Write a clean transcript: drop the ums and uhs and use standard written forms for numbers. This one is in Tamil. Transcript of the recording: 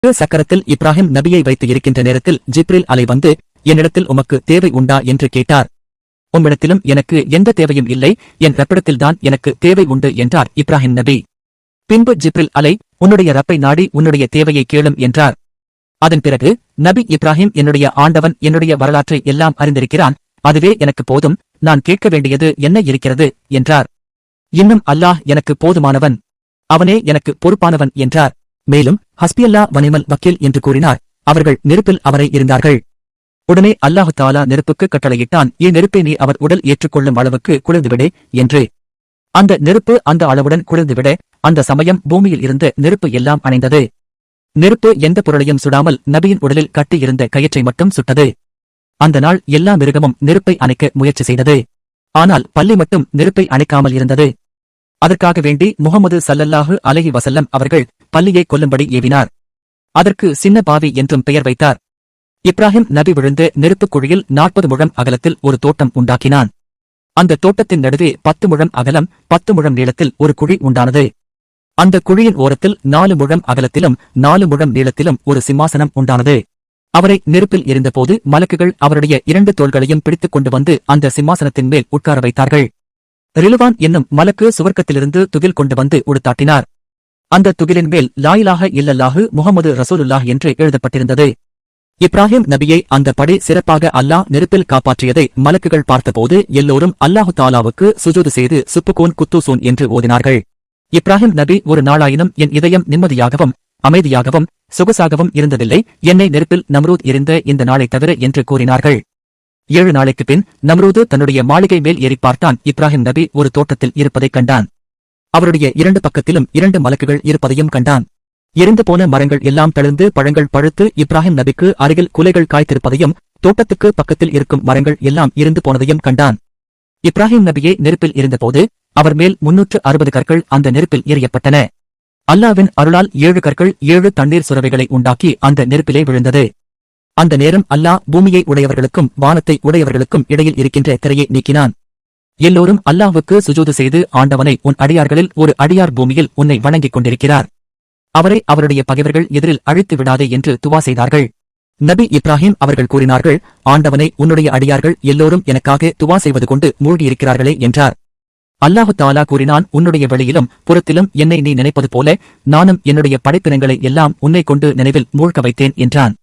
சக்கரத்தில் இப்ராஹிம் நபியை வைத்து இருக்கின்ற நேரத்தில் ஜிப்ரில் அலை வந்து, என்னிடத்தில் உமக்கு தேவை உண்டா என்று கேட்டார். உம்மிடத்திலும் எனக்கு எந்த தேவையும் இல்லை, என் ரப்பிடத்தில்தான் எனக்கு தேவை உண்டு என்றார் இப்ராஹிம் நபி. பின்பு ஜிப்ரில் அலை, உன்னுடைய ரப்பை நாடி உன்னுடைய தேவையை கேளும் என்றார். அதன் பிறகு நபி இப்ராஹிம், என்னுடைய ஆண்டவன் என்னுடைய வரலாற்றை எல்லாம் அறிந்திருக்கிறான், அதுவே எனக்கு போதும், நான் கேட்க வேண்டியது என்ன இருக்கிறது என்றார். இன்னும் அல்லாஹ் எனக்கு போதுமானவன், அவனே எனக்கு பொறுப்பானவன் என்றார். மேலும் ஹஸ்பியல்லா வனிமல் வக்கீல் என்று கூறினார். அவர்கள் நெருப்பில் அவரை இருந்தார்கள். உடனே அல்லாஹு தாலா நெருப்புக்கு கட்டளையிட்டான், நெருப்பை நீ அவர் உடல் ஏற்றுக்கொள்ளும் அளவுக்கு குளிர்ந்துவிடு என்று. அந்த நெருப்பு அந்த அளவுடன் குளிர்ந்துவிட அந்த சமயம் பூமியில் இருந்து நெருப்பு எல்லாம் அணைந்தது. நெருப்பு எந்த பொருளையும் சுடாமல் நபியின் உடலில் கட்டியிருந்த கயிற்றை மட்டும் சுட்டது. அந்த நாள் எல்லா மிருகமும் நெருப்பை அணைக்க முயற்சி செய்தது. ஆனால் பல்லி மட்டும் நெருப்பை அணைக்காமல் இருந்தது. அதற்காக வேண்டி முகமது ஸல்லல்லாஹு அலைஹி வஸல்லம் அவர்கள் பல்லியை கொல்லும்படி ஏவினார். அதற்கு சின்ன பாவி என்றும் பெயர் வைத்தார். இப்ராஹிம் நபி விழுந்த நெருப்புக் குழியில் 40 முழம் அகலத்தில் ஒரு தோட்டம் உண்டாக்கினான். அந்த தோட்டத்தின் நடுவே 10 முழம் அகலம் 10 முழம் நீளத்தில் ஒரு குழி உண்டானது. அந்த குழியின் ஓரத்தில் 4 முழம் அகலத்திலும் 4 முழம் நீளத்திலும் ஒரு சிம்மாசனம் உண்டானது. அவரை நெருப்பில் எரிந்தபோது மலக்குகள் அவருடைய 2 தோள்களையும் பிடித்துக் கொண்டு வந்து அந்த சிம்மாசனத்தின் மேல் உட்கார வைத்தார்கள். ரிலுவான் என்னும் மலக்கு சுவர்க்கத்திலிருந்து துகில் கொண்டு வந்து உடுத்தாட்டினார். அந்த துகிலின் மேல் லா இலாஹ இல்லல்லாஹு முஹம்மது ரசூலுல்லாஹ் என்று எழுதப்பட்டிருந்தது. இப்ராஹிம் நபியை அந்த படை சிறப்பாக அல்லாஹ் நெருப்பில் காப்பாற்றியதை மலக்குகள் பார்த்தபோது எல்லோரும் அல்லாஹு தாலாவுக்கு சுஜூது செய்து சுப்புகோன் குத்தூசூன் என்று ஓதினார்கள். இப்ராஹிம் நபி, ஒரு நாளாயினும் என் இதயம் நிம்மதியாகவும் அமைதியாகவும் சொகுசாகவும் இருந்ததில்லை, என்னை நெருப்பில் நம்ரூத் எரிந்த இந்த நாளை தவிர என்று கூறினார்கள். 7 நாளைக்குப் பின் நம்ரூது தன்னுடைய மாளிகை மேல் ஏறி பார்த்தான். இப்ராஹிம் நபி ஒரு தோட்டத்தில் இருப்பதைக் கண்டான். அவருடைய 2 பக்கத்திலும் 2 மலக்குகள் இருப்பதையும் கண்டான். எரிந்து போன மரங்கள் எல்லாம் தளிர்ந்து பழங்கள் பழுத்து இப்ராஹிம் நபிக்கு அருகில் குலைகள் காய்த்திருப்பதையும் தோட்டத்துக்கு பக்கத்தில் இருக்கும் மரங்கள் எல்லாம் இருந்து போனதையும் கண்டான். இப்ராஹிம் நபியே நெருப்பில் இருந்தபோது அவர் மேல் 360 கற்கள் அந்த நெருப்பில் எறியப்பட்டன. அல்லாவின் அருளால் 7 கற்கள் 7 தண்ணீர் சுரவைகளை உண்டாக்கி அந்த நெருப்பிலே விழுந்தது. அந்த நேரம் அல்லாஹ் பூமியை உடையவர்களுக்கும் வானத்தை உடையவர்களுக்கும் இடையில் இருக்கின்ற திரையை நீக்கினான். எல்லோரும் அல்லாஹ்வுக்கு சுஜூது செய்து, ஆண்டவனை, உன் அடியார்களில் ஒரு அடியார் பூமியில் உன்னை வணங்கிக் கொண்டிருக்கிறார், அவரை அவருடைய பகைவர்கள் எதிரில் அழித்து விடாதே என்று துவா செய்தார்கள். நபி இப்ராஹிம் அவர்கள் கூறினார்கள், ஆண்டவனை, உன்னுடைய அடியார்கள் எல்லோரும் எனக்காக துவா செய்வது கொண்டு மூழ்கியிருக்கிறார்களே என்றார். அல்லாஹு தாலா கூறினான், உன்னுடைய வெளியிலும் புறத்திலும் என்னை நீ நினைப்பது போல நானும் என்னுடைய படைப்பினங்களை எல்லாம் உன்னை கொண்டு நினைவில் மூழ்க வைத்தேன் என்றான்.